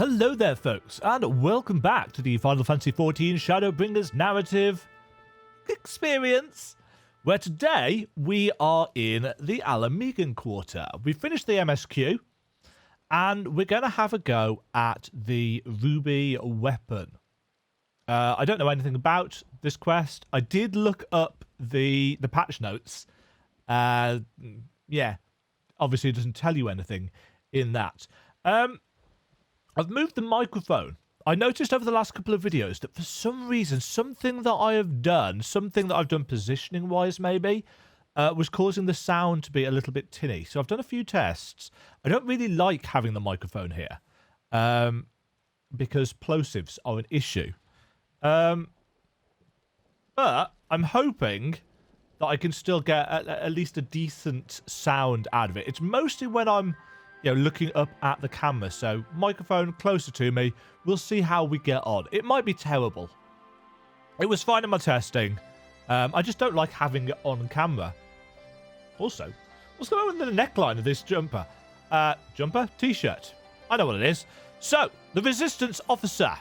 Hello there, folks, and welcome back to the Final Fantasy XIV Shadowbringers narrative experience, where today we are in the Alamegan Quarter. We finished the MSQ, and we're going to have a go at the ruby weapon. I don't know anything about this quest. I did look up the patch notes. Yeah, obviously it doesn't tell you anything in that. I've moved the microphone. I noticed over the last couple of videos that for some reason, something that I've done positioning-wise maybe, was causing the sound to be a little bit tinny. So I've done a few tests. I don't really like having the microphone here, because plosives are an issue. But I'm hoping that I can still get at least a decent sound out of it. It's mostly when I'm looking up at the camera. So microphone closer to me. We'll see how we get on. It might be terrible. It was fine in my testing. I just don't like having it on camera. Also, what's going on with the neckline of this jumper? T-shirt. I know what it is. So, the Resistance Officer.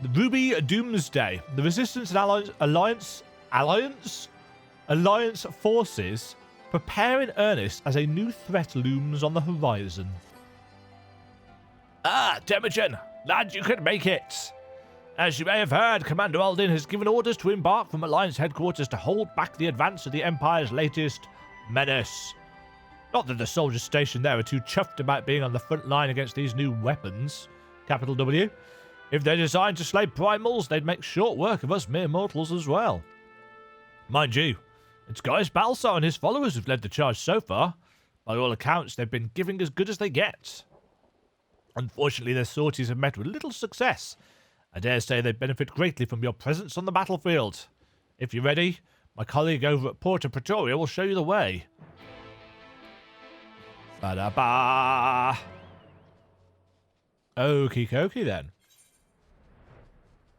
The Ruby Doomsday. The Resistance and Alliance forces prepare in earnest as a new threat looms on the horizon. Demajen, lad, you can make it. As you may have heard, Commander Aldin has given orders to embark from Alliance headquarters to hold back the advance of the Empire's latest menace. Not that the soldiers stationed there are too chuffed about being on the front line against these new weapons. Capital W. If they're designed to slay primals, they'd make short work of us mere mortals as well. Mind you, it's Gaius van Baelsar and his followers who've led the charge so far. By all accounts, they've been giving as good as they get. Unfortunately, their sorties have met with little success. I dare say they benefit greatly from your presence on the battlefield. If you're ready, my colleague over at Porta Pretoria will show you the way. Ba-da-ba! Okie dokie then.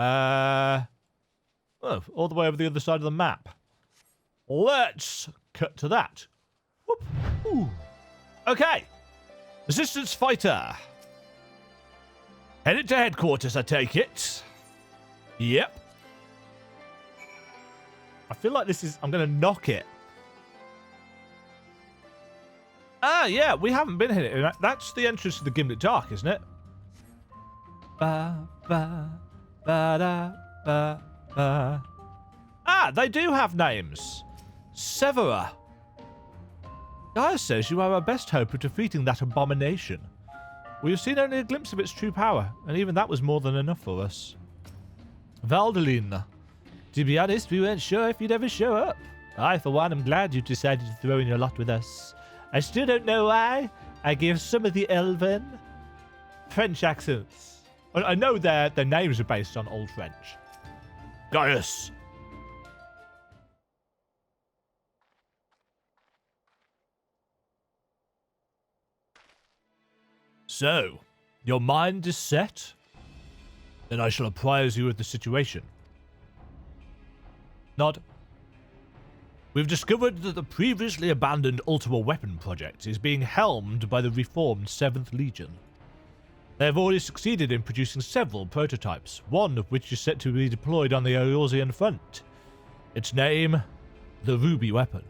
Oh, all the way over the other side of the map. Let's cut to that. Whoop. Ooh. Okay. Resistance fighter. Headed to headquarters, I take it. Yep. I feel like this is... I'm going to knock it. Yeah, we haven't been here. That's the entrance to the Gimlet Dark, isn't it? Ba, ba, ba, da, ba, ba. They do have names. Severa. Gaius says you are our best hope of defeating that abomination. We have seen only a glimpse of its true power, and even that was more than enough for us. Valdeline. To be honest, we weren't sure if you'd ever show up. I, for one, am glad you decided to throw in your lot with us. I still don't know why. I give some of the Elven French accents. I know their names are based on Old French. Gaius. So, your mind is set? Then I shall apprise you of the situation. Nod. We've discovered that the previously abandoned Ultima Weapon project is being helmed by the reformed 7th Legion. They have already succeeded in producing several prototypes, one of which is set to be deployed on the Eorzean front. Its name, the Ruby Weapon.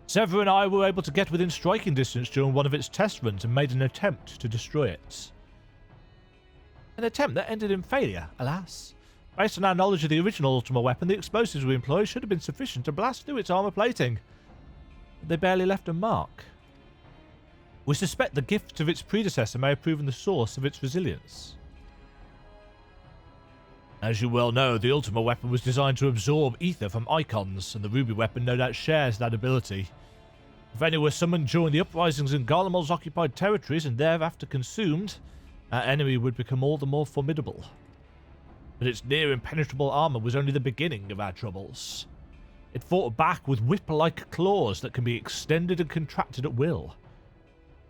Severa and I were able to get within striking distance during one of its test runs and made an attempt to destroy it. An attempt that ended in failure, alas. Based on our knowledge of the original Ultima weapon, the explosives we employed should have been sufficient to blast through its armor plating. But they barely left a mark. We suspect the gift of its predecessor may have proven the source of its resilience. As you well know, the Ultima weapon was designed to absorb aether from icons, and the Ruby weapon no doubt shares that ability. If any were summoned during the uprisings in Garlemald's occupied territories and thereafter consumed, our enemy would become all the more formidable. But its near impenetrable armor was only the beginning of our troubles. It fought back with whip-like claws that can be extended and contracted at will.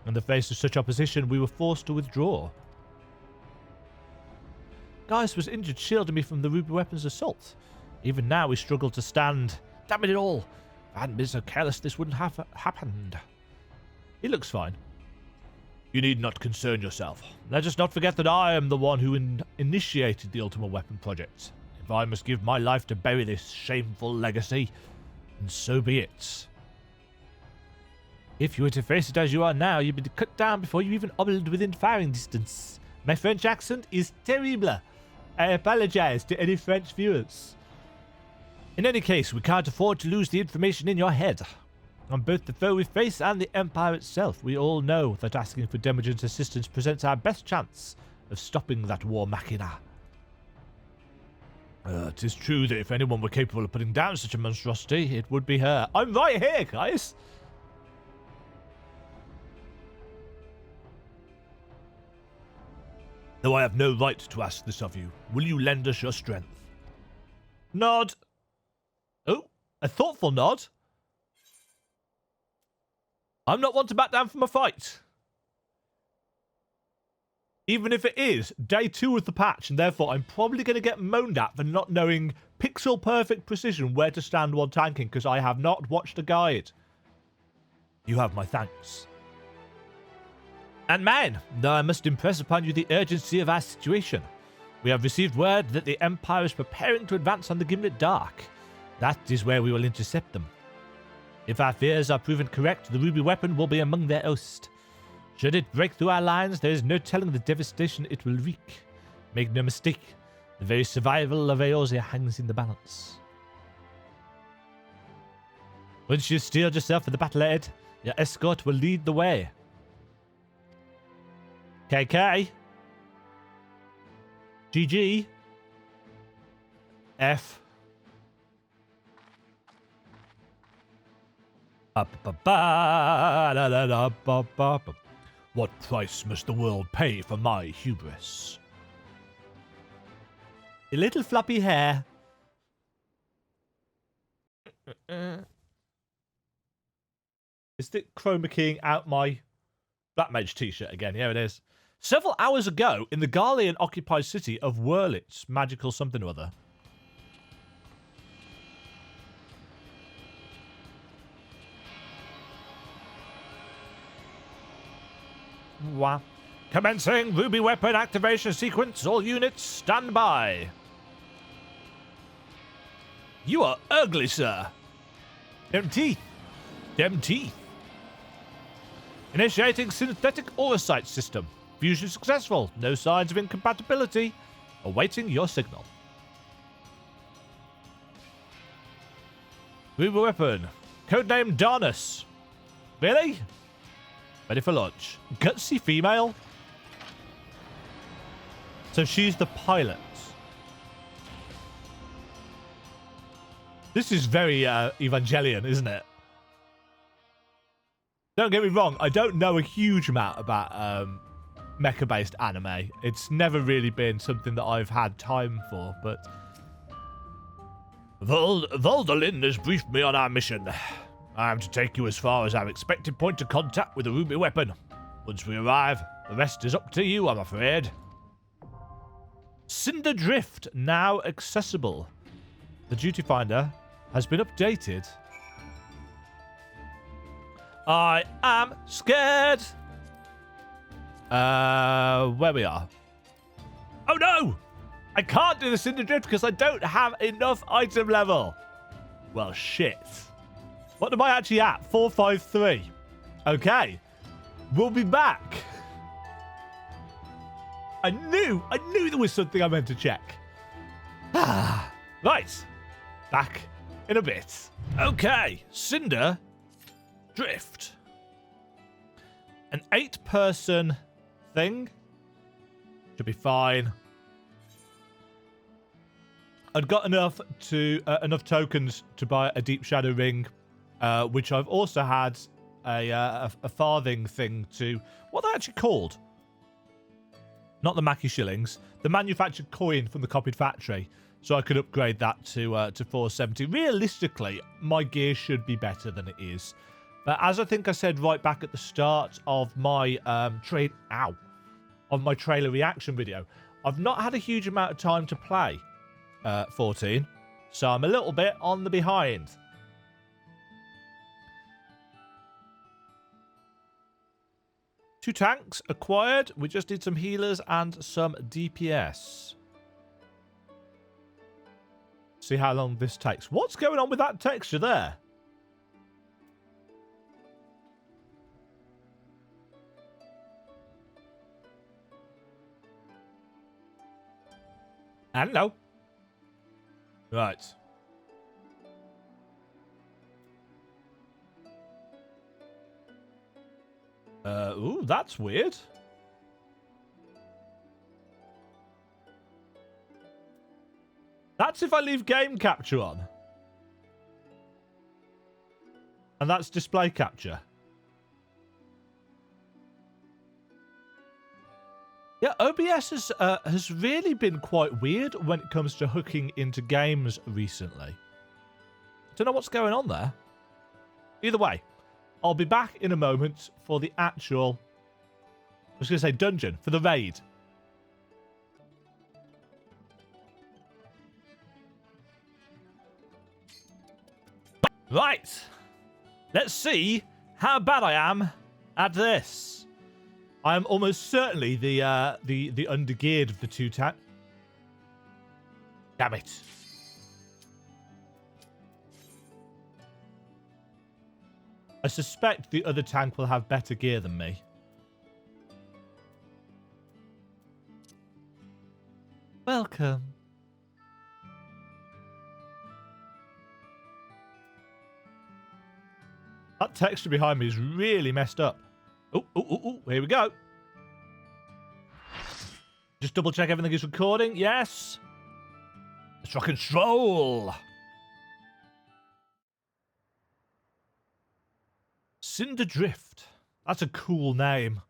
In the face of such opposition, we were forced to withdraw. Gaius was injured shielding me from the Ruby weapon's assault. Even now we struggle to stand. Damn it all! If I hadn't been so careless, this wouldn't have happened. He looks fine. You need not concern yourself. Let us not forget that I am the one who initiated the Ultimate Weapon project. If I must give my life to bury this shameful legacy, then so be it. If you were to face it as you are now, you'd be cut down before you even hobbled within firing distance. My French accent is terrible. I apologize to any French viewers. In any case, we can't afford to lose the information in your head. On both the foe we face and the Empire itself, we all know that asking for Demajen's assistance presents our best chance of stopping that war machina. It is true that if anyone were capable of putting down such a monstrosity, it would be her. I'm right here, guys! Though I have no right to ask this of you, will you lend us your strength? Nod. Oh, a thoughtful nod. I'm not one to back down from a fight. Even if it is day 2 of the patch, and therefore I'm probably going to get moaned at for not knowing pixel perfect precision where to stand while tanking, because I have not watched a guide. You have my thanks. And mine, though I must impress upon you the urgency of our situation. We have received word that the Empire is preparing to advance on the Gimlet Dark. That is where we will intercept them. If our fears are proven correct, the ruby weapon will be among their host. Should it break through our lines, there is no telling the devastation it will wreak. Make no mistake, the very survival of Eorzea hangs in the balance. Once you steeled yourself for the battle ahead, your escort will lead the way. KK. GG. F. What price must the world pay for my hubris? A little floppy hair. Is it chroma keying out my Black Mage t-shirt again? Yeah, it is. Several hours ago, in the Garlean occupied city of Werlyt, magical something or other. Wow. Commencing ruby weapon activation sequence. All units stand by. You are ugly, sir. Dem teeth. Dem teeth. Initiating synthetic aurosite system. Fusion successful. No signs of incompatibility. Awaiting your signal. Ruby weapon. Codename Darnus. Really? Ready for launch. Gutsy female. So she's the pilot. This is very Evangelion, isn't it? Don't get me wrong, I don't know a huge amount about mecha-based anime. It's never really been something that I've had time for, but... Valdolin has briefed me on our mission. I am to take you as far as our expected point of contact with the ruby weapon. Once we arrive, the rest is up to you, I'm afraid. Cinder Drift, now accessible. The duty finder has been updated. I am scared. Where we are. Oh no! I can't do the Cinder Drift because I don't have enough item level. Well, shit. What am I actually at? 453. Okay. We'll be back. I knew there was something I meant to check. Right. Back in a bit. Okay. Cinder Drift. An 8-person thing. Should be fine. I'd got enough tokens to buy a Deep Shadow ring, which I've also had a farthing thing to... What are they actually called? Not the Mackie shillings. The manufactured coin from the copied factory. So I could upgrade that to 470. Realistically, my gear should be better than it is. But as I think I said right back at the start of my my trailer reaction video, I've not had a huge amount of time to play 14. So I'm a little bit on the behind. 2 tanks acquired. We just need some healers and some DPS. See how long this takes. What's going on with that texture there? I don't know. Right. Ooh, that's weird. That's if I leave game capture on. And that's display capture. Yeah, OBS has really been quite weird when it comes to hooking into games recently. Don't know what's going on there. Either way, I'll be back in a moment for the actual, I was going to say dungeon, for the raid. Right. Let's see how bad I am at this. I am almost certainly the undergeared of the 2 tank. Damn it. I suspect the other tank will have better gear than me. Welcome. That texture behind me is really messed up. Oh, here we go. Just double check everything is recording. Yes. Let's rock and roll. Cinder Drift. That's a cool name.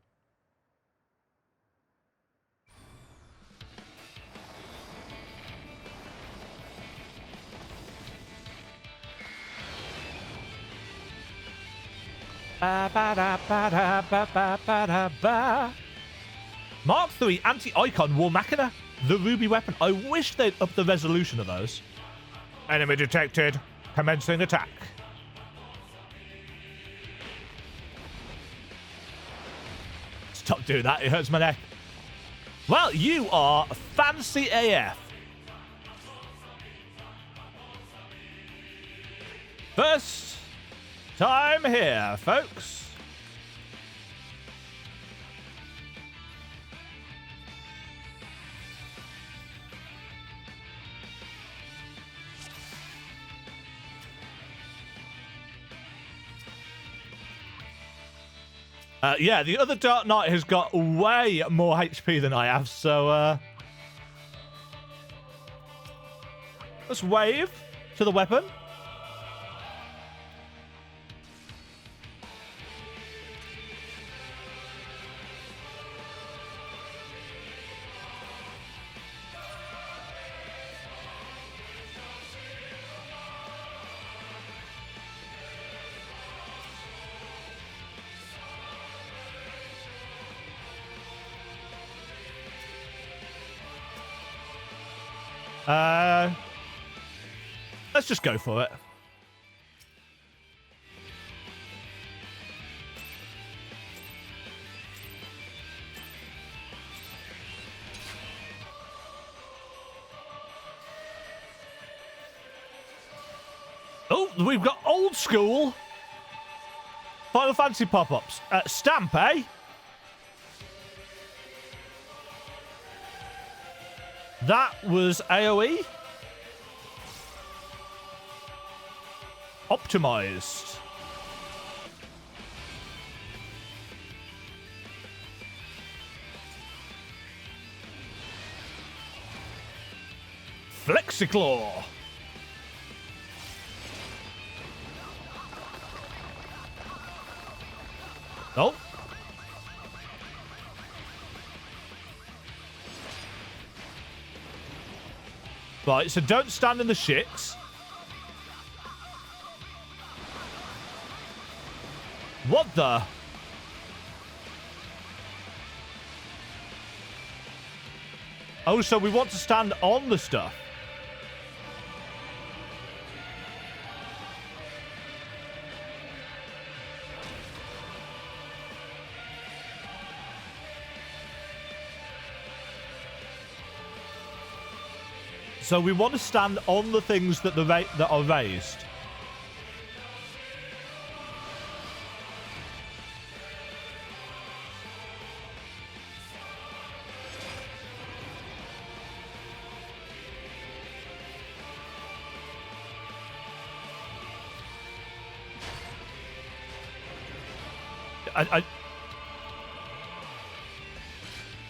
Mark III Anti-Icon War Machina. The ruby weapon. I wish they'd up the resolution of those. Enemy detected. Commencing attack. Stop doing that. It hurts my neck. Well, you are fancy AF. First time here, folks. Yeah, the other Dark Knight has got way more HP than I have, so let's wave to the weapon. Let's just go for it. Oh, we've got old school Final Fantasy pop-ups. Stamp, eh? That was AoE. Optimized. Flexiclaw. Oh. Right, so don't stand in the shits. What the? Oh, so we want to stand on the stuff. So we want to stand on the things that that are raised.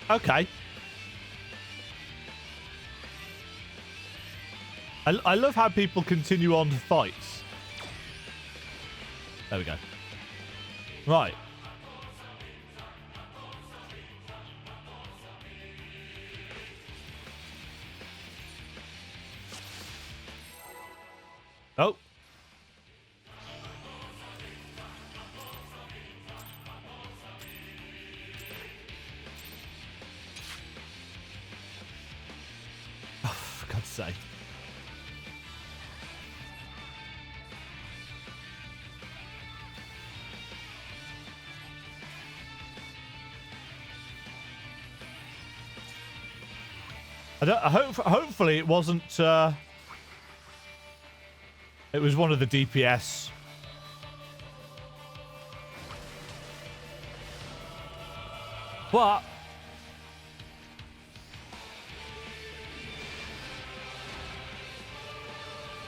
Okay. I love how people continue on to fights. There we go. Right. Oh. Oh, for God's sake. Hopefully it wasn't. It was one of the DPS. But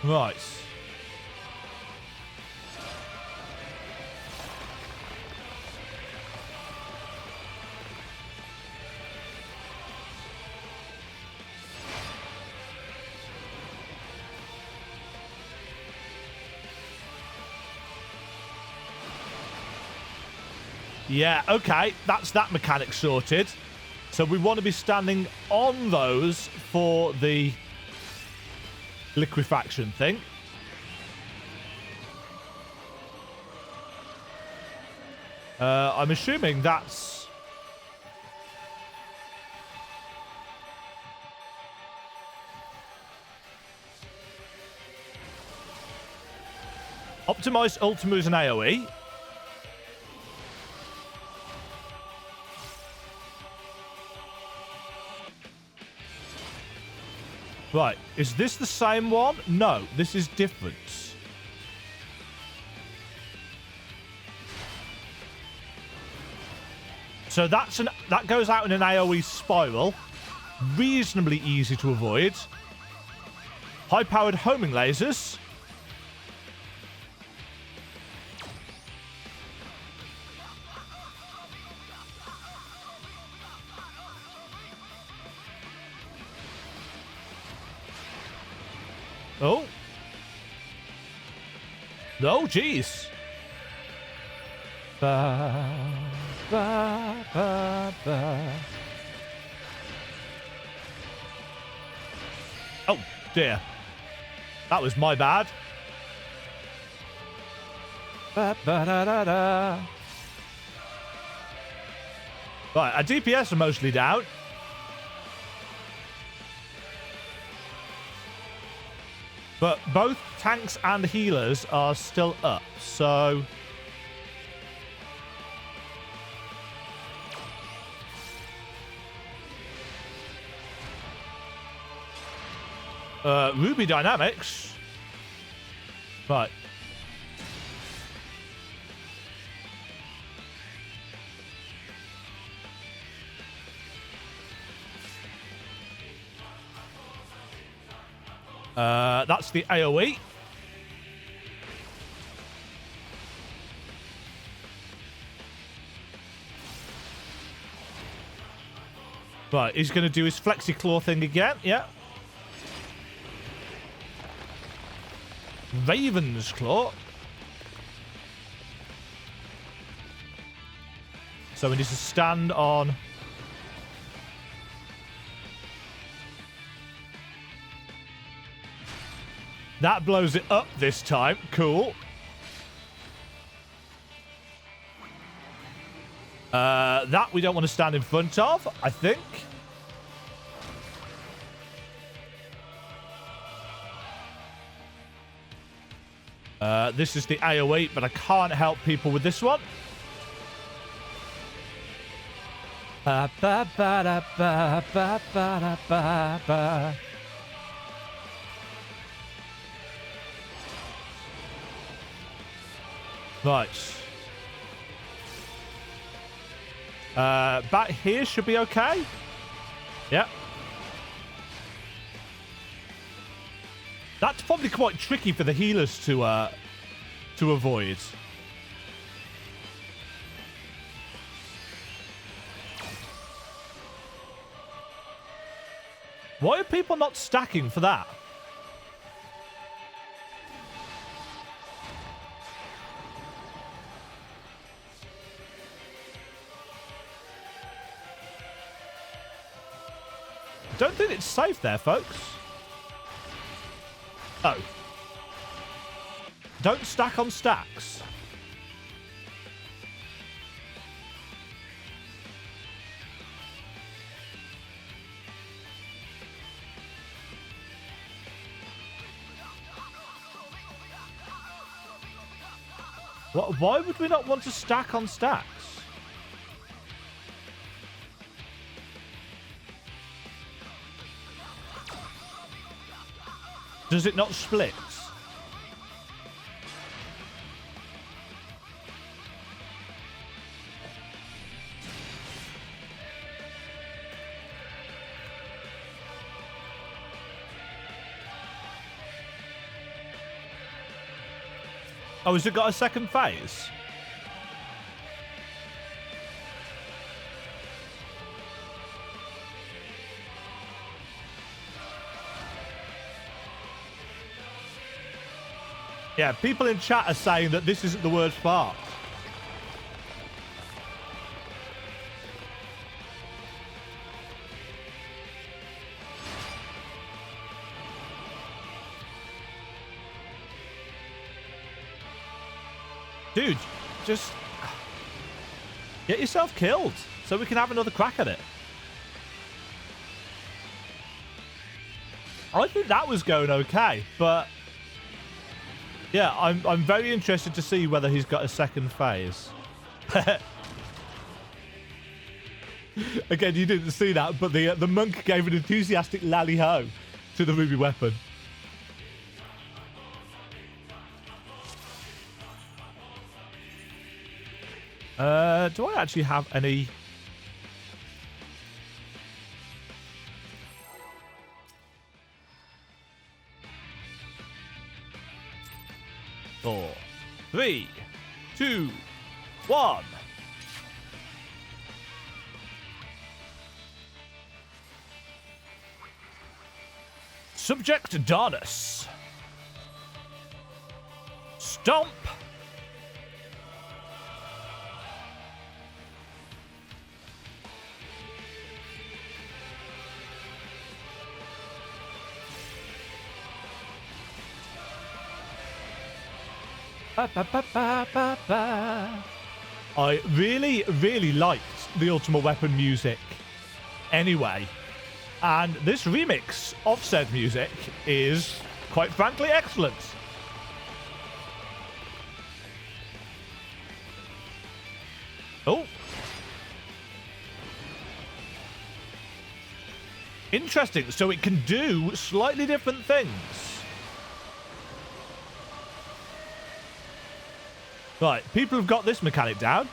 right. Yeah, okay, that's that mechanic sorted. So we want to be standing on those for the liquefaction thing. I'm assuming that's... Optimized Ultimus and AoE. Right, is this the same one? No, this is different. So that goes out in an AoE spiral. Reasonably easy to avoid. High-powered homing lasers. Oh. Oh, jeez. Ba, ba, ba, ba. Oh, dear. That was my bad. Ba, ba, da, da, da. Right, our DPS are mostly down. But both tanks and healers are still up, so... Ruby Dynamics. Right. That's the AoE. Right, he's going to do his flexi claw thing again. Yeah. Raven's Claw. So we need to stand on... That blows it up this time. Cool. That we don't want to stand in front of, I think. This is the AoE, but I can't help people with this one. Ba, ba, ba, da, ba, ba, ba, da, ba, ba. Right. Back here should be okay. Yep. That's probably quite tricky for the healers to avoid. Why are people not stacking for that? Don't think it's safe there, folks. Oh. Don't stack on stacks. Why would we not want to stack on stacks? Does it not split? Oh, has it got a second phase? Yeah, people in chat are saying that this isn't the worst part. Dude, just get yourself killed so we can have another crack at it. I think that was going okay, but yeah, I'm very interested to see whether he's got a second phase. Again, you didn't see that, but the monk gave an enthusiastic lally-ho to the ruby weapon. Do I actually have any? Four, 3, 2, 1. Subject Darnus. Stomp. I really, really liked the Ultimate Weapon music anyway. And this remix of said music is, quite frankly, excellent. Oh. Interesting. So it can do slightly different things. Right, people have got this mechanic down.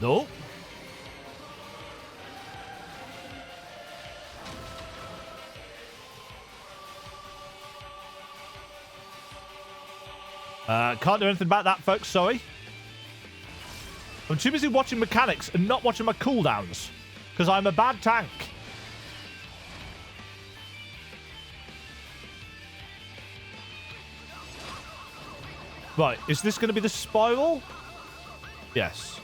No. Can't do anything about that, folks, sorry. I'm too busy watching mechanics and not watching my cooldowns, because I'm a bad tank. Right, is this going to be the spiral? Yes.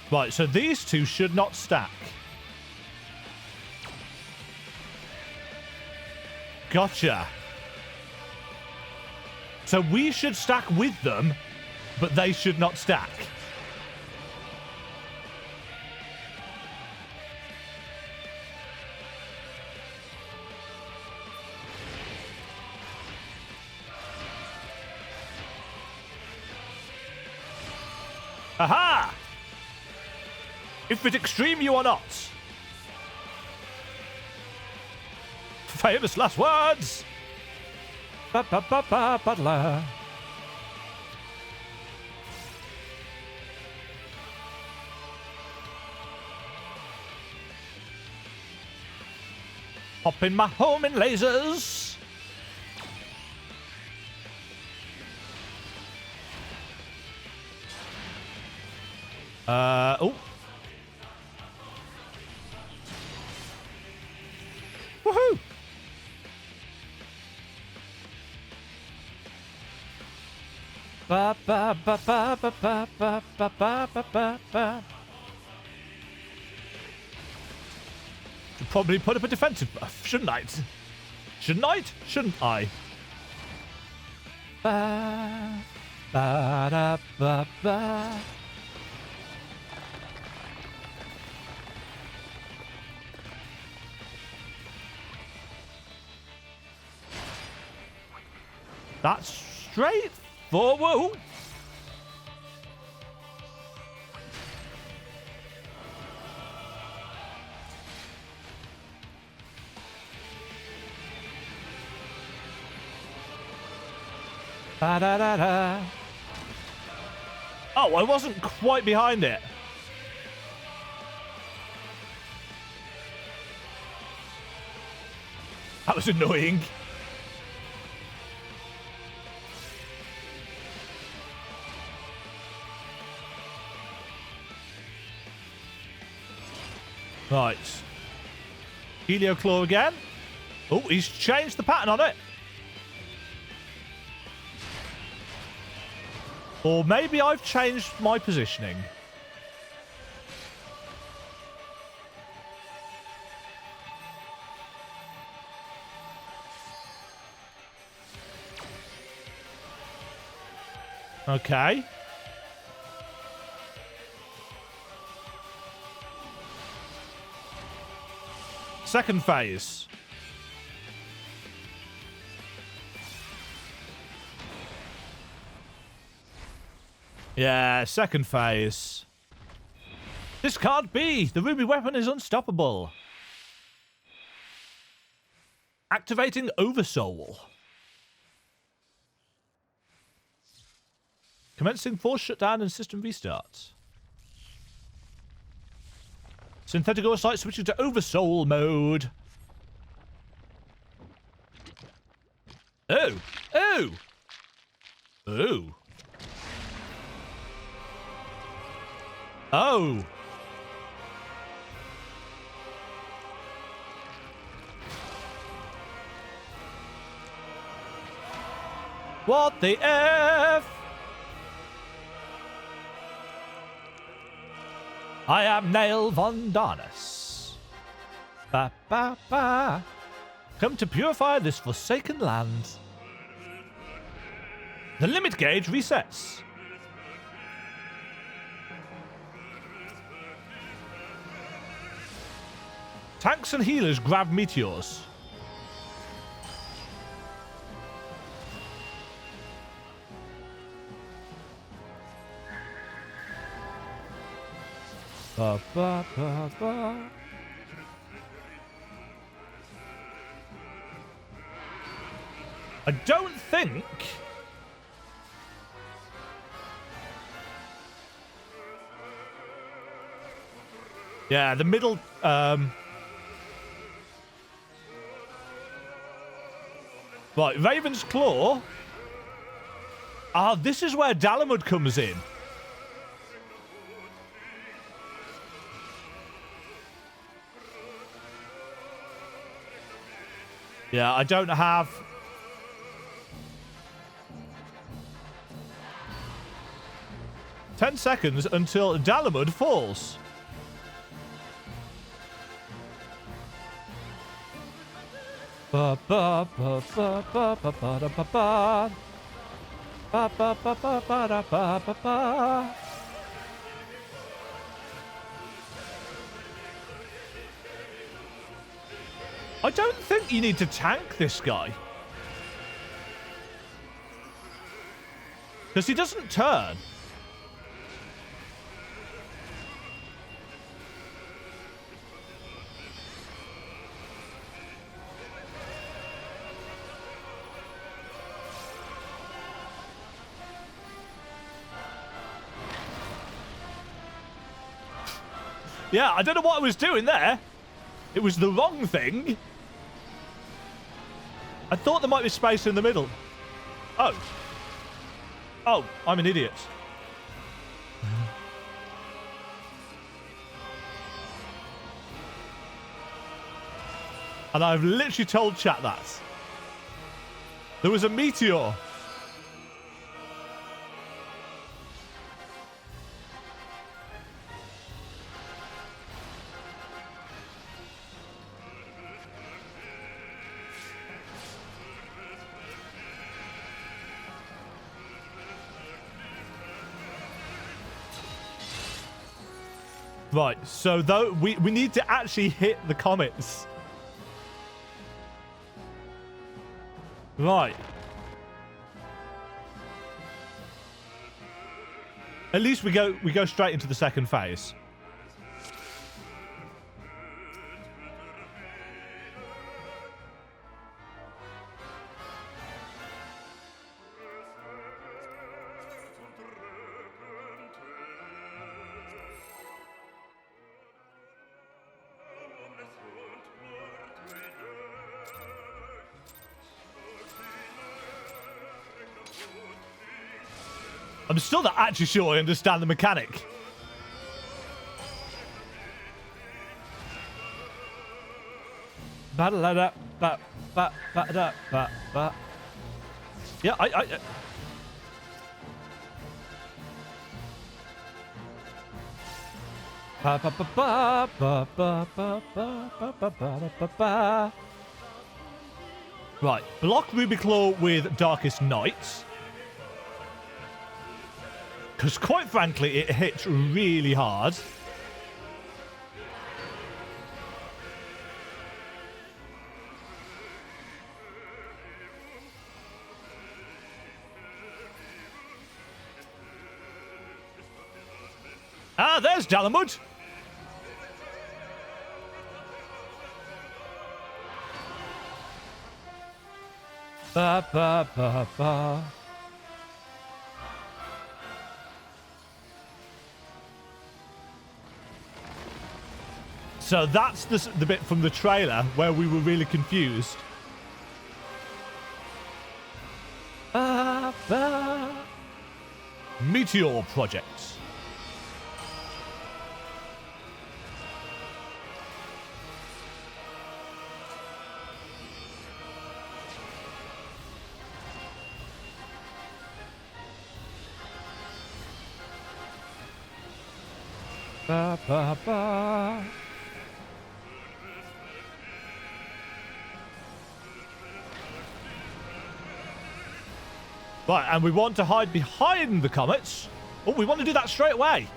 Right, so these two should not stack. Gotcha. So we should stack with them, but they should not stack. Aha! If it extreme you are not. Famous last words. Butler. Hop in my home in lasers. Oh. Woohoo! Ba ba ba ba ba ba ba ba ba ba ba. Should probably put up a defensive buff, shouldn't I? Shouldn't I? Shouldn't I? Ba ba da ba ba. That's straightforward. Da da da da. Oh, I wasn't quite behind it. That was annoying. Right. Helioclaw again. Oh, he's changed the pattern on it. Or maybe I've changed my positioning. Okay. Second phase. Yeah, second phase. This can't be. The ruby weapon is unstoppable. Activating Oversoul. Commencing force shutdown and system restart. Synthetic Oversight switching to Oversoul mode. Oh! Oh! Oh! Oh! What the F? I am Nail von Darnus. Ba ba ba. Come to purify this forsaken land. The limit gauge resets. Tanks and healers grab meteors. Ba, ba, ba, ba. I don't think... Yeah, the middle... Right, Raven's Claw. Ah, this is where Dalamud comes in. Yeah, I don't have... "10 seconds until Dalamud falls." Ba ba ba ba ba ba ba da ba ba. Ba ba ba ba ba da ba ba ba. I don't think you need to tank this guy. Because he doesn't turn. Yeah, I don't know what I was doing there. It was the wrong thing. I thought there might be space in the middle. Oh. Oh, I'm an idiot. And I've literally told chat that. There was a meteor. Right, so though we need to actually hit the comets. Right. At least we go straight into the second phase. I'm still not actually sure I understand the mechanic. Yeah, Right, block Rubiclaw with Darkest Night. Because quite frankly, it hits really hard. Ah, there's Dalamud. Ba ba ba ba. So that's the bit from the trailer where we were really confused. Ba, ba. Meteor Project. Ba, ba, ba. Right, and we want to hide behind the comets. Oh, we want to do that straight away.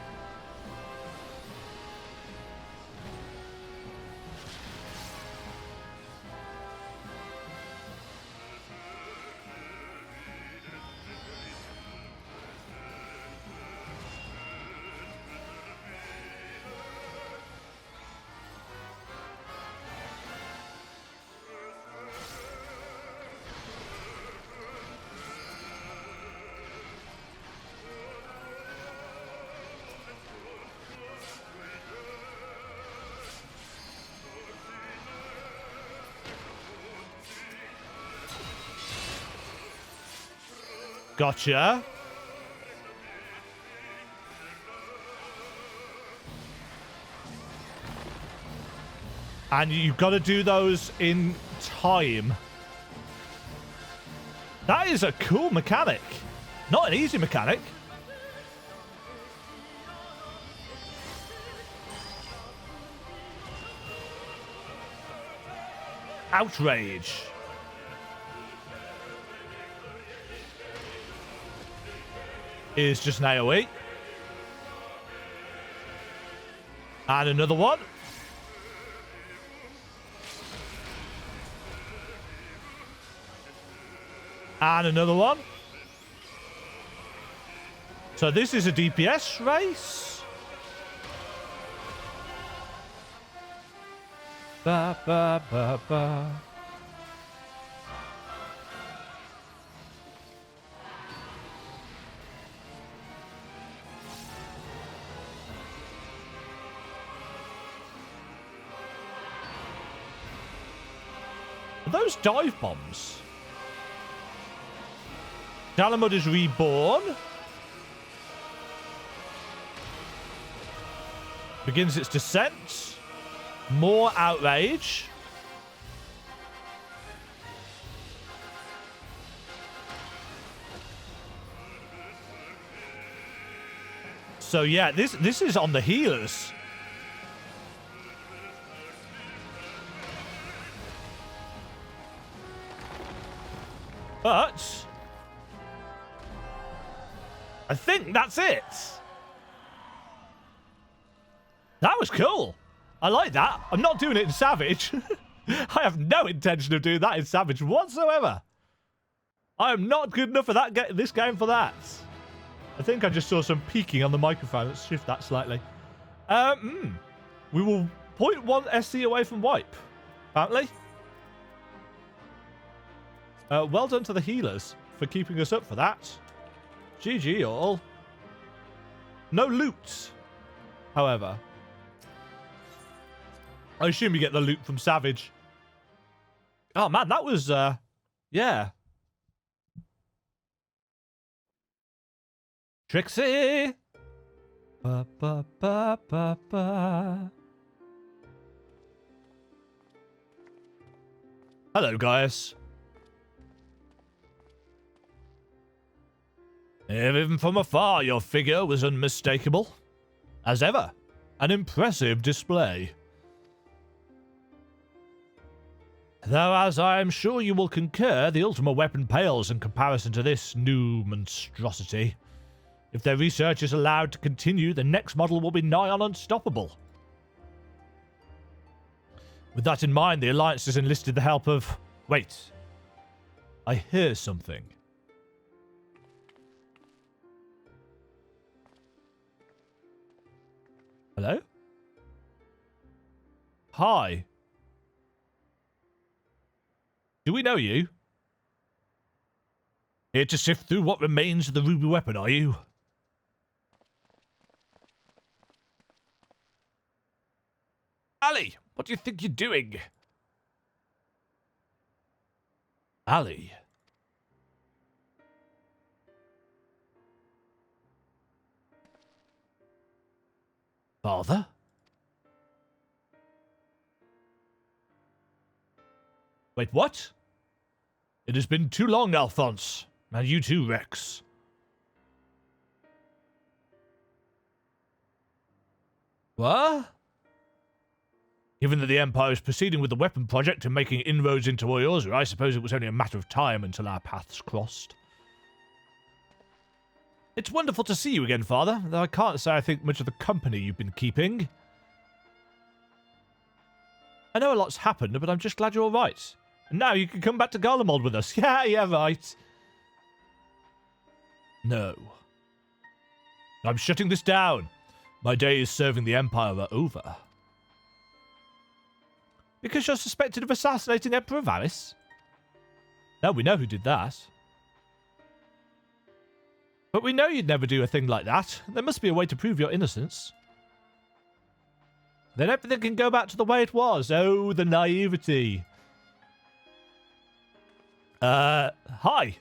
Gotcha. And you've got to do those in time. That is a cool mechanic. Not an easy mechanic. Outrage. Is just an AoE. And another one. And another one. So this is a DPS race. Ba ba ba ba. those dive bombs? Dalamud is reborn. Begins its descent. More outrage. So yeah, this is on the healers. But I think that's it. That was cool. I like that. I'm not doing it in Savage. I have no intention of doing that in Savage whatsoever. I am not good enough for that this game for that. I think I just saw some peaking on the microphone. Let's shift that slightly. We will 0.1 SC away from wipe, apparently. Well done to the healers for keeping us up for that. GG all. No loot, however. I assume you get the loot from Savage. Oh man, that was, yeah. Trixie! Ba, ba, ba, ba, ba. Hello, Gaius. Even from afar, your figure was unmistakable. As ever, an impressive display. Though, as I am sure you will concur, the ultimate weapon pales in comparison to this new monstrosity. If their research is allowed to continue, the next model will be nigh on unstoppable. With that in mind, the Alliance has enlisted the help of... Wait. I hear something. Hello? Hi. Do we know you? Here to sift through what remains of the ruby weapon, are you? Ali, what do you think you're doing? Ali. Father? Wait, what? It has been too long, Alphonse. And you too, Rex. What? Given that the Empire is proceeding with the weapon project and making inroads into Oyoza, I suppose it was only a matter of time until our paths crossed. It's wonderful to see you again, Father, though I can't say I think much of the company you've been keeping. I know a lot's happened, but I'm just glad you're all right. And now you can come back to Garlemald with us. Yeah, right. No. I'm shutting this down. My days serving the Empire are over. Because you're suspected of assassinating Emperor Varys? No, we know who did that. But we know you'd never do a thing like that. There must be a way to prove your innocence. Then everything can go back to the way it was. Oh, the naivety. Hi.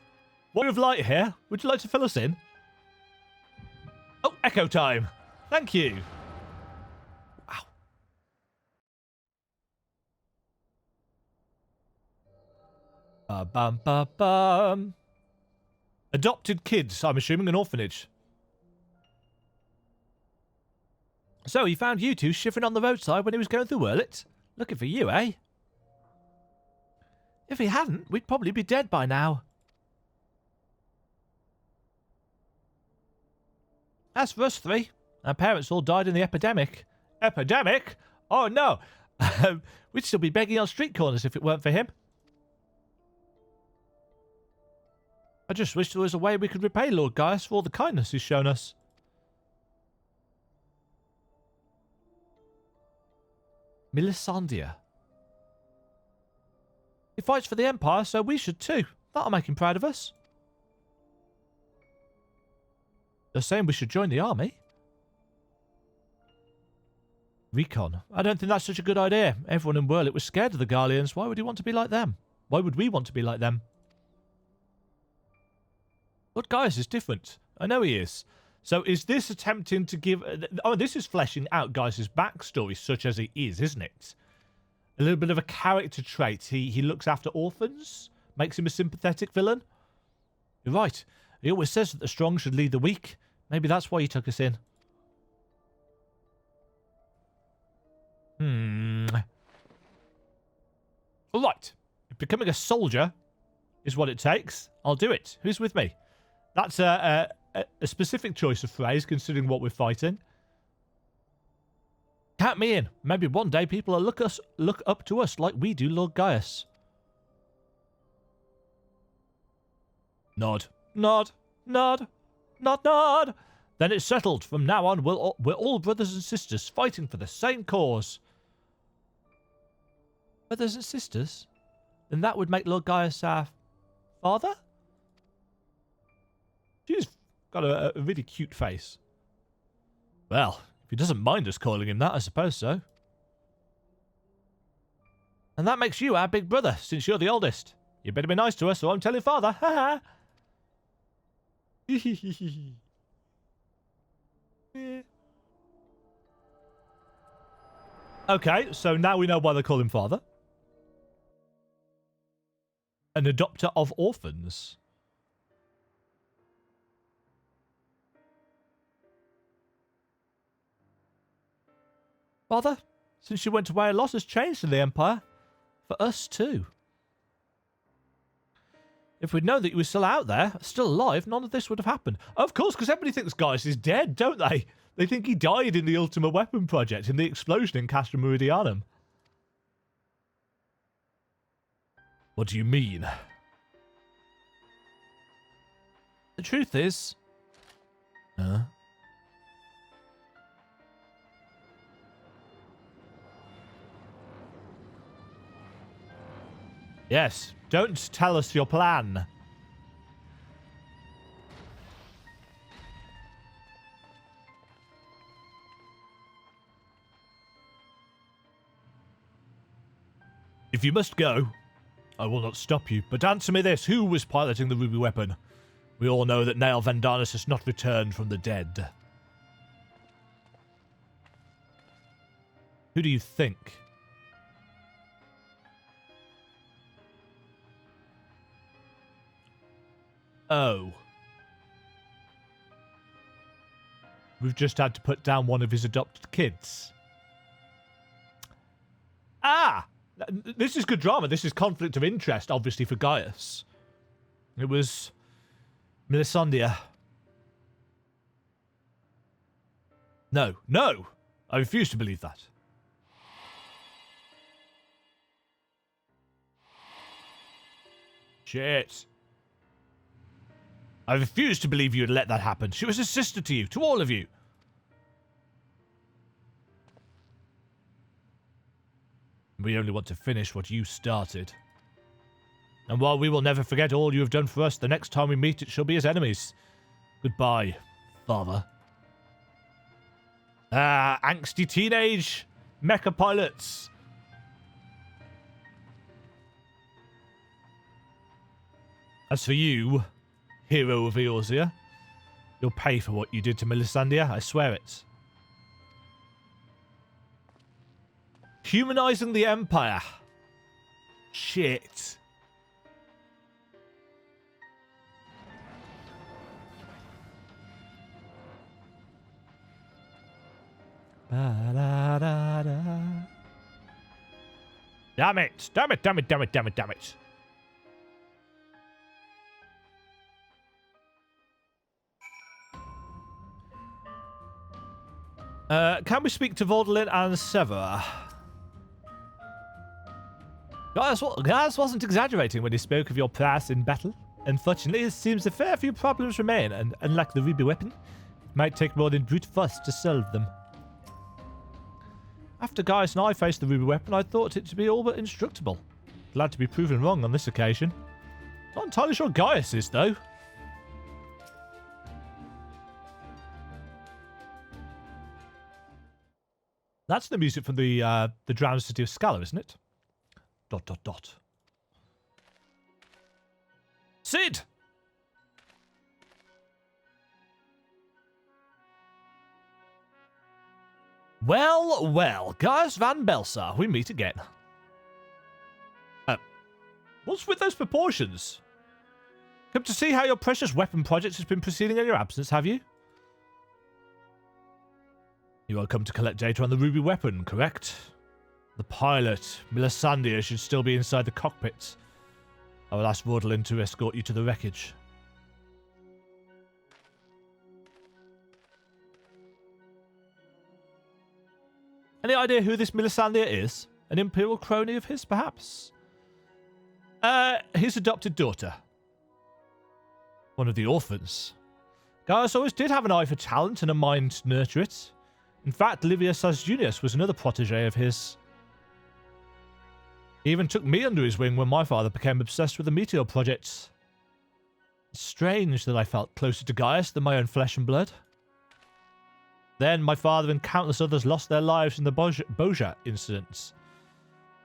Warrior of Light here. Would you like to fill us in? Oh, echo time. Thank you. Wow. Bum, bum, bum. Adopted kids, I'm assuming an orphanage. So he found you two shivering on the roadside when he was going through Werlyt? Looking for you, eh? If he hadn't, we'd probably be dead by now. As for us three, our parents all died in the epidemic. Epidemic? Oh no! We'd still be begging on street corners if it weren't for him. I just wish there was a way we could repay Lord Gaius for all the kindness he's shown us. Melisandre. He fights for the Empire, so we should too. That'll make him proud of us. They're saying we should join the army. Recon. I don't think that's such a good idea. Everyone in Werlyt was scared of the Garleans. Why would he want to be like them? Why would we want to be like them? Lord Gaius is different. I know he is. So is this attempting to give... Oh, this is fleshing out Gaius's backstory, such as he is, isn't it? A little bit of a character trait. He looks after orphans? Makes him a sympathetic villain? You're right. He always says that the strong should lead the weak. Maybe that's why he took us in. All right. If becoming a soldier is what it takes, I'll do it. Who's with me? That's a specific choice of phrase, considering what we're fighting. Count me in. Maybe one day people will look up to us like we do Lord Gaius. Nod. Nod. Nod. Nod. Nod. Then it's settled. From now on, we're all brothers and sisters fighting for the same cause. Brothers and sisters? Then that would make Lord Gaius our father? She's got a really cute face. Well, if he doesn't mind us calling him that, I suppose so. And that makes you our big brother, since you're the oldest. You better be nice to us, or I'm telling father. Ha ha. Okay, so now we know why they call him father. An adopter of orphans. Father, since you went away, a lot has changed in the Empire. For us, too. If we'd known that you were still out there, still alive, none of this would have happened. Of course, because everybody thinks Gaius is dead, don't they? They think he died in the Ultima Weapon project, in the explosion in Castra Meridianum. What do you mean? The truth is... Yes, don't tell us your plan. If you must go, I will not stop you, but answer me this. Who was piloting the ruby weapon? We all know that Nael Vandanus has not returned from the dead. Who do you think? Oh. We've just had to put down one of his adopted kids. Ah! This is good drama. This is conflict of interest, obviously, for Gaius. It was Melisandre. No, no! I refuse to believe that. Shit. I refuse to believe you'd let that happen. She was a sister to you, to all of you. We only want to finish what you started. And while we will never forget all you have done for us, the next time we meet it shall be as enemies. Goodbye, father. Angsty teenage mecha pilots. As for you, hero of Eorzea, you'll pay for what you did to Melisandre, I swear it. Humanizing the Empire. Shit. Ba-da-da-da. Damn it. Damn it, damn it, damn it, damn it, damn it. Can we speak to Vaudelin and Severa? Gaius wasn't exaggerating when he spoke of your prowess in battle. Unfortunately, it seems a fair few problems remain, and unlike the ruby weapon, it might take more than brute force to solve them. After Gaius and I faced the ruby weapon, I thought it to be all but indestructible. Glad to be proven wrong on this occasion. Not entirely sure Gaius is, though. That's the music from the drowned city of Scala, isn't it? ... Cid! Well, well, Gaius van Baelsar, we meet again. What's with those proportions? Come to see how your precious weapon project has been proceeding in your absence, have you? You are come to collect data on the ruby weapon, correct? The pilot, Melisandre, should still be inside the cockpit. I will ask Werlyt to escort you to the wreckage. Any idea who this Melisandre is? An Imperial crony of his, perhaps? His adopted daughter. One of the orphans. Gaius always did have an eye for talent and a mind to nurture it. In fact, Livius Junius was another protege of his. He even took me under his wing when my father became obsessed with the Meteor project. It's strange that I felt closer to Gaius than my own flesh and blood. Then my father and countless others lost their lives in the Boja incidents.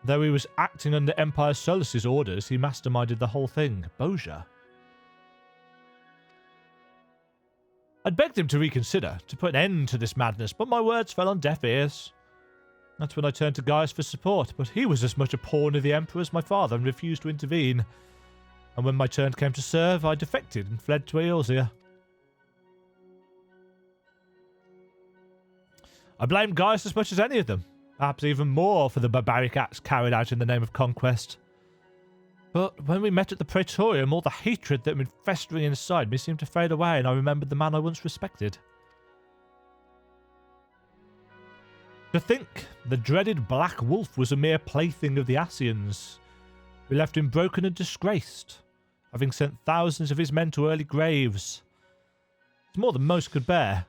Though he was acting under Empire Solus's orders, he masterminded the whole thing. Boja. I'd begged him to reconsider, to put an end to this madness, but my words fell on deaf ears. That's when I turned to Gaius for support, but he was as much a pawn of the Emperor as my father and refused to intervene. And when my turn came to serve, I defected and fled to Eorzea. I blamed Gaius as much as any of them, perhaps even more for the barbaric acts carried out in the name of conquest. But when we met at the Praetorium, all the hatred that had been festering inside me seemed to fade away, and I remembered the man I once respected. To think the dreaded Black Wolf was a mere plaything of the Ascians, who left him broken and disgraced, having sent thousands of his men to early graves. It's more than most could bear,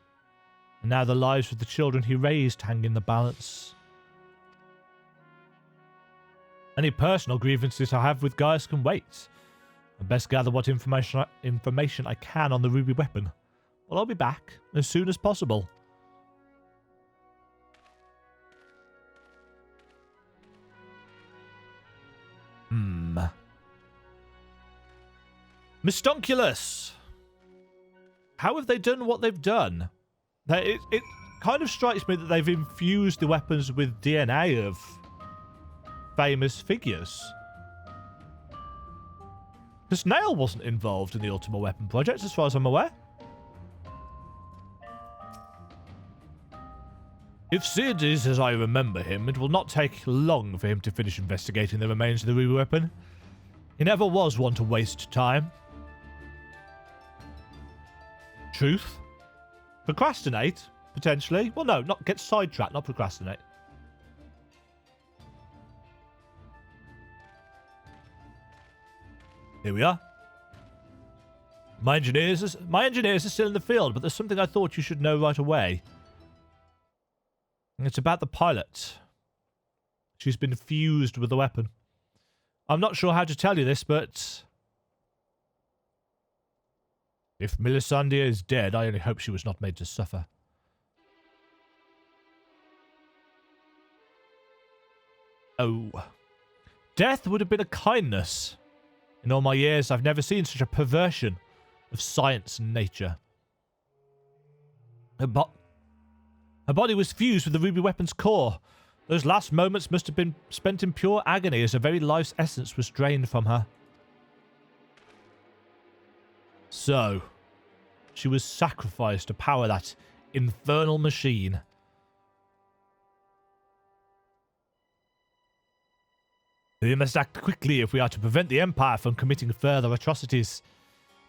and now the lives of the children he raised hang in the balance. Any personal grievances I have with Gaius can wait. I best gather what information I can on the ruby weapon. Well, I'll be back as soon as possible. Mistonculus! How have they done what they've done? It kind of strikes me that they've infused the weapons with DNA of famous figures. Because Nail wasn't involved in the Ultimate Weapon project, as far as I'm aware. If Cid is as I remember him, it will not take long for him to finish investigating the remains of the ruby weapon. He never was one to waste time. Truth? Procrastinate? Potentially. Well, no, not get sidetracked, not procrastinate. Here we are. My engineers are still in the field, but there's something I thought you should know right away. It's about the pilot. She's been fused with the weapon. I'm not sure how to tell you this, but if Melisandre is dead, I only hope she was not made to suffer. Oh. Death would have been a kindness. In all my years, I've never seen such a perversion of science and nature. Her body was fused with the ruby weapon's core. Those last moments must have been spent in pure agony as her very life's essence was drained from her. So, she was sacrificed to power that infernal machine. We must act quickly if we are to prevent the Empire from committing further atrocities.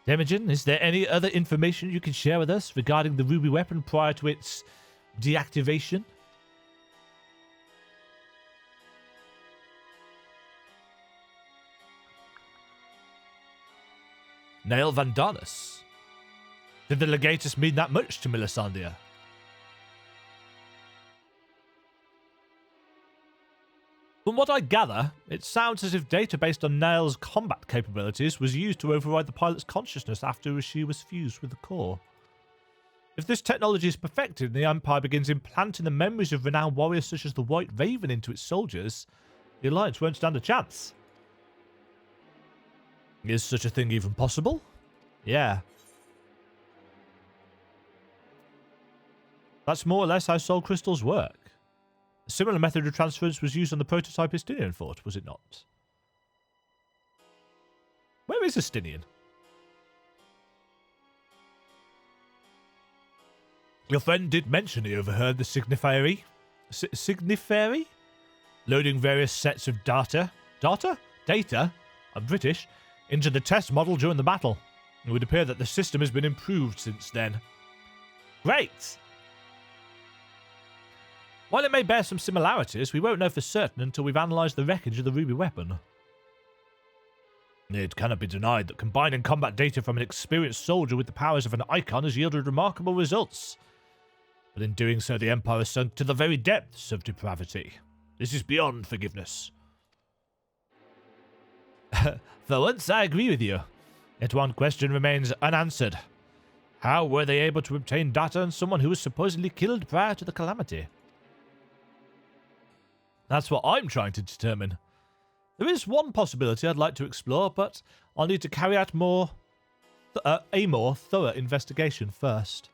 Demajen, is there any other information you can share with us regarding the ruby weapon prior to its deactivation? Nail Vandanus. Did the legatus mean that much to Melisandre? From what I gather, it sounds as if data based on Nail's combat capabilities was used to override the pilot's consciousness after she was fused with the core. If this technology is perfected and the Empire begins implanting the memories of renowned warriors such as the White Raven into its soldiers, the Alliance won't stand a chance. Is such a thing even possible? Yeah. That's more or less how soul crystals work. A similar method of transference was used on the prototype Estinian fort, was it not? Where is Estinian? Your friend did mention he overheard the Signiferi? Signiferi? Loading various sets of data? Data? I'm British. Into the test model during the battle. It would appear that the system has been improved since then. Great! While it may bear some similarities, we won't know for certain until we've analysed the wreckage of the ruby weapon. It cannot be denied that combining combat data from an experienced soldier with the powers of an icon has yielded remarkable results. But in doing so, the Empire has sunk to the very depths of depravity. This is beyond forgiveness. For once, I agree with you. Yet one question remains unanswered. How were they able to obtain data on someone who was supposedly killed prior to the calamity? That's what I'm trying to determine. There is one possibility I'd like to explore, but I'll need to carry out a more thorough investigation first.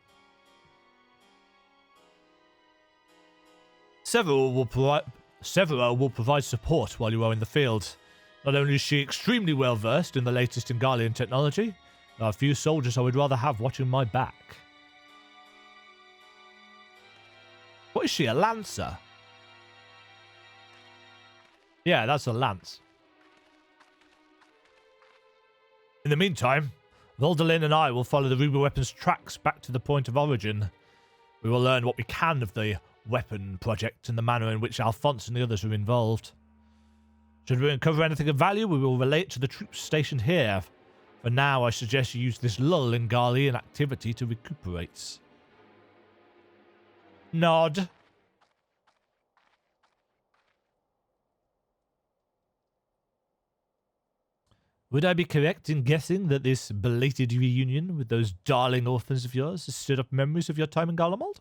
Severa will provide support while you are in the field. Not only is she extremely well versed in the latest Ingalian technology, there are a few soldiers I would rather have watching my back. What is she, a lancer? Yeah, that's a lance. In the meantime, Voldalin and I will follow the ruby weapon's tracks back to the point of origin. We will learn what we can of the weapon project and the manner in which Alphonse and the others are involved. Should we uncover anything of value, we will relate to the troops stationed here. For now, I suggest you use this lull in Garlean activity to recuperate. Nod. Would I be correct in guessing that this belated reunion with those darling orphans of yours has stirred up memories of your time in Garlemald?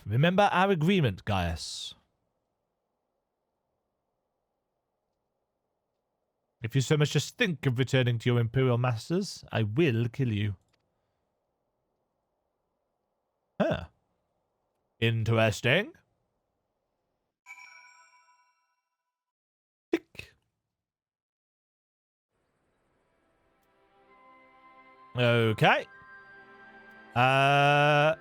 Remember our agreement, Gaius. If you so much as think of returning to your Imperial masters, I will kill you. Huh. Interesting. Tick. Okay. Oh.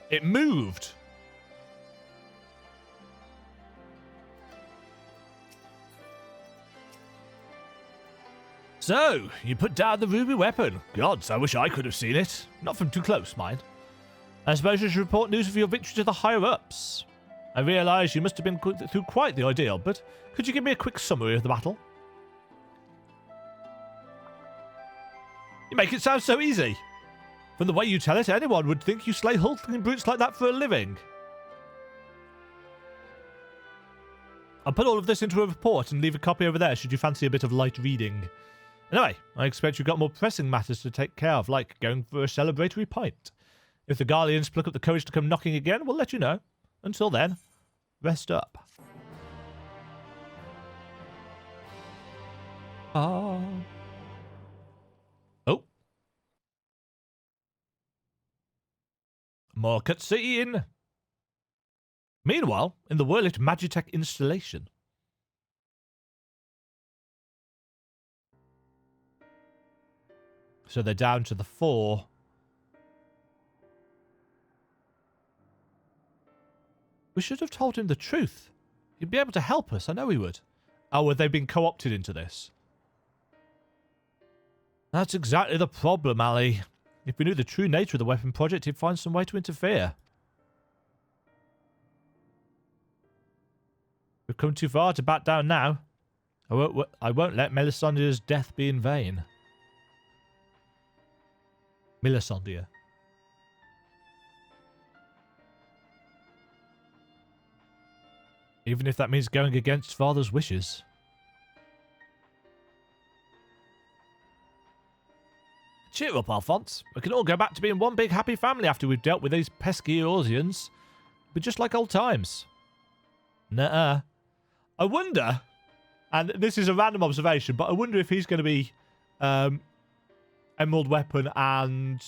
It moved. So, you put down the ruby weapon. Gods, I wish I could have seen it. Not from too close, mind. I suppose you should report news of your victory to the higher-ups. I realise you must have been through quite the ordeal, but could you give me a quick summary of the battle? You make it sound so easy. From the way you tell it, anyone would think you slay hulking brutes like that for a living. I'll put all of this into a report and leave a copy over there should you fancy a bit of light reading. Anyway, I expect you've got more pressing matters to take care of, like going for a celebratory pint. If the Garleans pluck up the courage to come knocking again, we'll let you know. Until then, rest up. Oh. More cutscene. Meanwhile, in the Werlyt Magitech installation. So they're down to the 4. We should have told him the truth. He'd be able to help us, I know he would. Oh, have they been co-opted into this? That's exactly the problem, Ali. If we knew the true nature of the weapon project, he'd find some way to interfere. We've come too far to back down now. I won't let Melisandre's death be in vain. Melisandre. Even if that means going against father's wishes. Cheer up, Alphonse. We can all go back to being one big happy family after we've dealt with these pesky Eorzeans. But just like old times. Nuh-uh. I wonder, and this is a random observation, but I wonder if he's going to be Emerald Weapon and...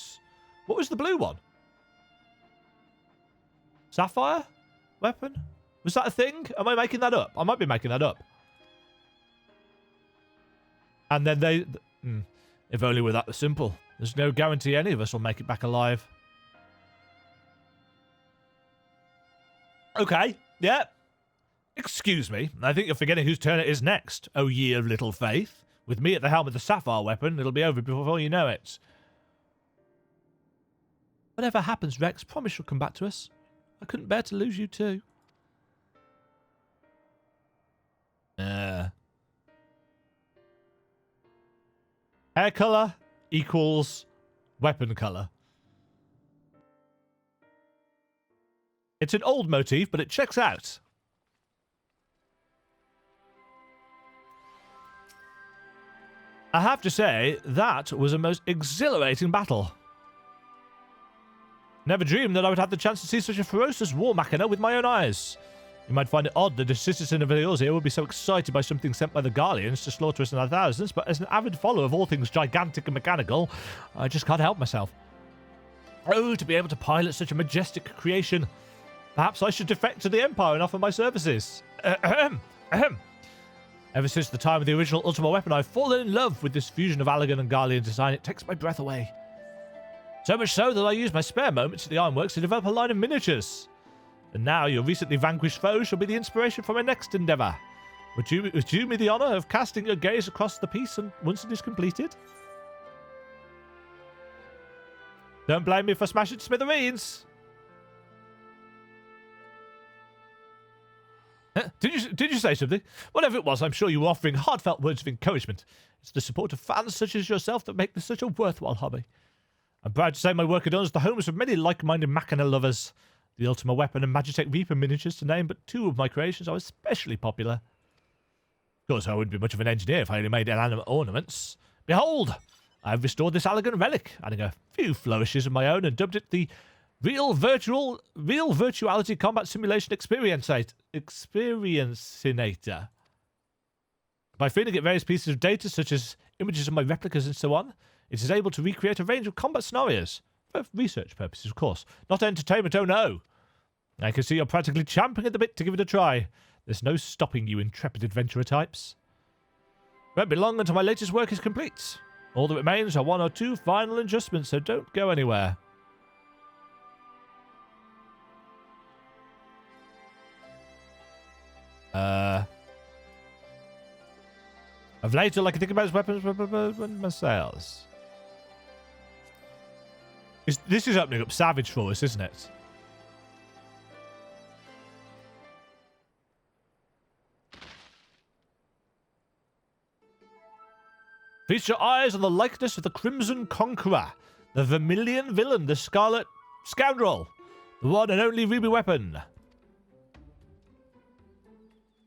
What was the blue one? Sapphire Weapon? Was that a thing? Am I making that up? I might be making that up. And then they... If only we're that simple. There's no guarantee any of us will make it back alive. Okay, yeah. Excuse me, I think you're forgetting whose turn it is next. Oh, ye of little faith. With me at the helm of the Sapphire Weapon, it'll be over before you know it. Whatever happens, Rex, promise you'll come back to us. I couldn't bear to lose you too. Hair colour equals weapon colour. It's an old motif, but it checks out. I have to say, that was a most exhilarating battle. Never dreamed that I would have the chance to see such a ferocious war machina with my own eyes. You might find it odd that a citizen of Eorzea would be so excited by something sent by the Garleans to slaughter us in our thousands, but as an avid follower of all things gigantic and mechanical, I just can't help myself. Oh, to be able to pilot such a majestic creation. Perhaps I should defect to the Empire and offer my services. Ever since the time of the original Ultima Weapon, I've fallen in love with this fusion of Allagan and Garlean design. It takes my breath away. So much so that I use my spare moments at the Ironworks to develop a line of miniatures. And now your recently vanquished foe shall be the inspiration for my next endeavour. Would you do me the honour of casting your gaze across the piece once it is completed? Don't blame me for smashing smithereens. Did you say something? Whatever it was, I'm sure you were offering heartfelt words of encouragement. It's the support of fans such as yourself that make this such a worthwhile hobby. I'm proud to say my work is the homes of many like-minded machina lovers. The Ultima Weapon and Magitech Reaper miniatures, to name but two of my creations, are especially popular. Of course, I wouldn't be much of an engineer if I only made inanimate ornaments. Behold! I have restored this elegant relic, adding a few flourishes of my own, and dubbed it the Real Virtuality Combat Simulation Experiencinator. By feeding it various pieces of data, such as images of my replicas and so on, it is able to recreate a range of combat scenarios. For research purposes, of course. Not entertainment, oh no! I can see you're practically champing at the bit to give it a try. There's no stopping you intrepid adventurer types. Won't be long until my latest work is complete. All that remains are one or two final adjustments, so don't go anywhere. Of late, all I can think about is weapons sales. This is opening up Savage for us, isn't it? Feast your eyes on the likeness of the Crimson Conqueror, the Vermilion Villain, the Scarlet Scoundrel, the one and only Ruby Weapon.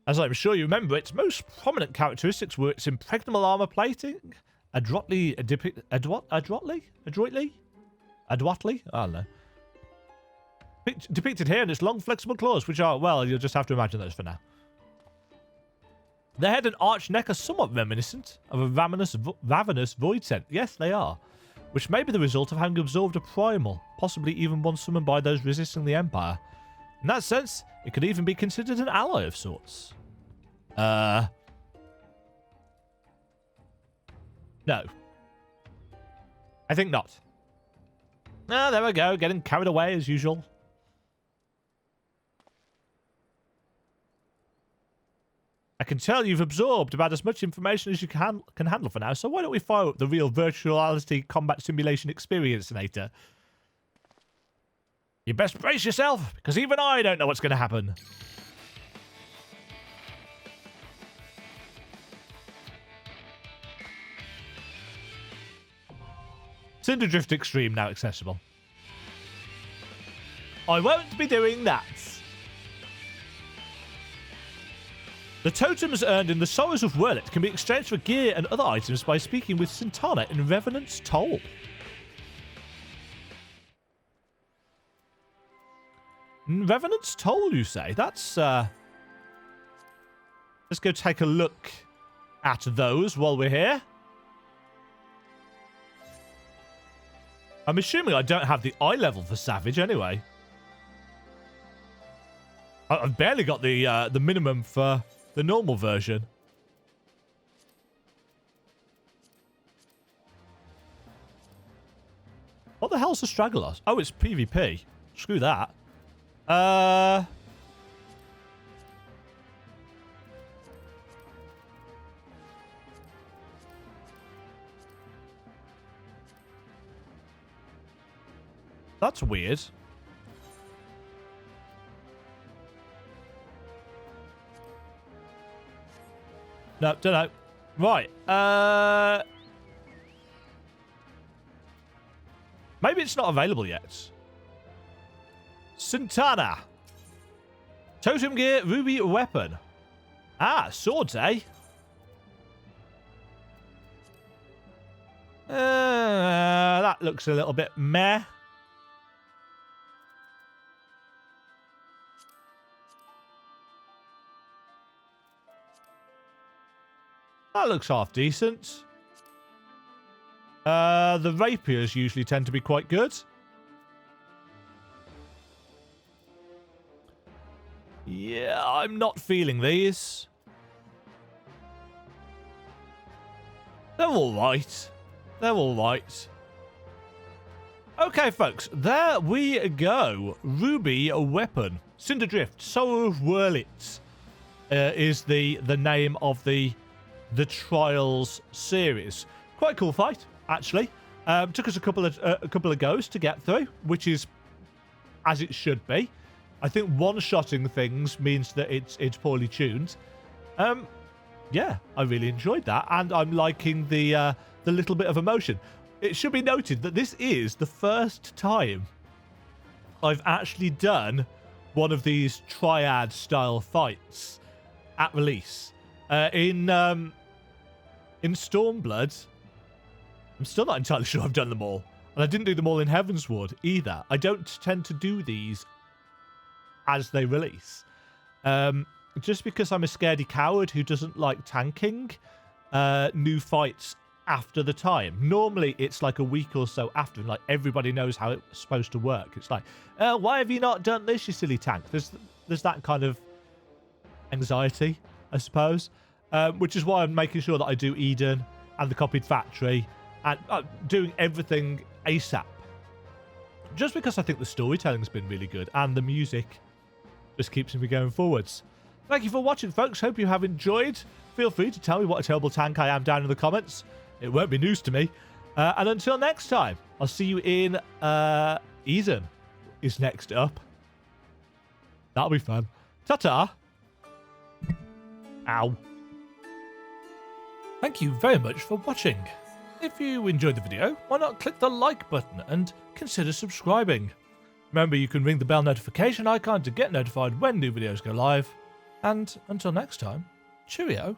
As I'm sure you remember, its most prominent characteristics were its impregnable armor plating, adroitly, I don't know. Depicted here in its long, flexible claws, which are, well, you'll just have to imagine those for now. The head and arched neck are somewhat reminiscent of a ravenous void scent. Yes, they are. Which may be the result of having absorbed a primal, possibly even one summoned by those resisting the Empire. In that sense, it could even be considered an ally of sorts. No. I think not. Ah, there we go, getting carried away as usual. I can tell you've absorbed about as much information as you can handle for now, so why don't we fire up the Real Virtuality Combat Simulation Experiencinator? You best brace yourself, because even I don't know what's going to happen. Cinder Drift Extreme now accessible. I won't be doing that. The totems earned in the Sorrows of Werlyt can be exchanged for gear and other items by speaking with Sintana in Revenant's Toll. Revenant's Toll, you say? That's, let's go take a look at those while we're here. I'm assuming I don't have the eye level for Savage anyway. I've barely got the minimum for the normal version. What the hell's the straggler? Oh, it's PvP. Screw that. That's weird. No, don't know. Right. Maybe it's not available yet. Sintana. Totem gear, ruby weapon. Ah, swords, eh? That looks a little bit meh. That looks half decent. The rapiers usually tend to be quite good. Yeah, I'm not feeling these. They're alright. They're alright. Okay, folks. There we go. Ruby weapon. Cinder Drift. Sorrow of Werlyt is the name of the Trials series. Quite a cool fight, actually. Took us a couple of goes to get through, which is as it should be. I think one-shotting things means that it's poorly tuned. Yeah, I really enjoyed that, and I'm liking the little bit of emotion. It should be noted that this is the first time I've actually done one of these triad-style fights at release. In Stormblood, I'm still not entirely sure I've done them all. And I didn't do them all in Heavensward either. I don't tend to do these as they release. Just because I'm a scaredy coward who doesn't like tanking new fights after the time. Normally, it's like a week or so after, and like everybody knows how it's supposed to work. It's like, why have you not done this, you silly tank? There's that kind of anxiety, I suppose. Which is why I'm making sure that I do Eden and the copied factory and doing everything ASAP. Just because I think the storytelling's been really good and the music just keeps me going forwards. Thank you for watching, folks. Hope you have enjoyed. Feel free to tell me what a terrible tank I am down in the comments. It won't be news to me. And until next time, I'll see you in Eden is next up. That'll be fun. Ta-ta. Ow. Thank you very much for watching. If you enjoyed the video, why not click the like button and consider subscribing. Remember, you can ring the bell notification icon to get notified when new videos go live. And until next time, cheerio.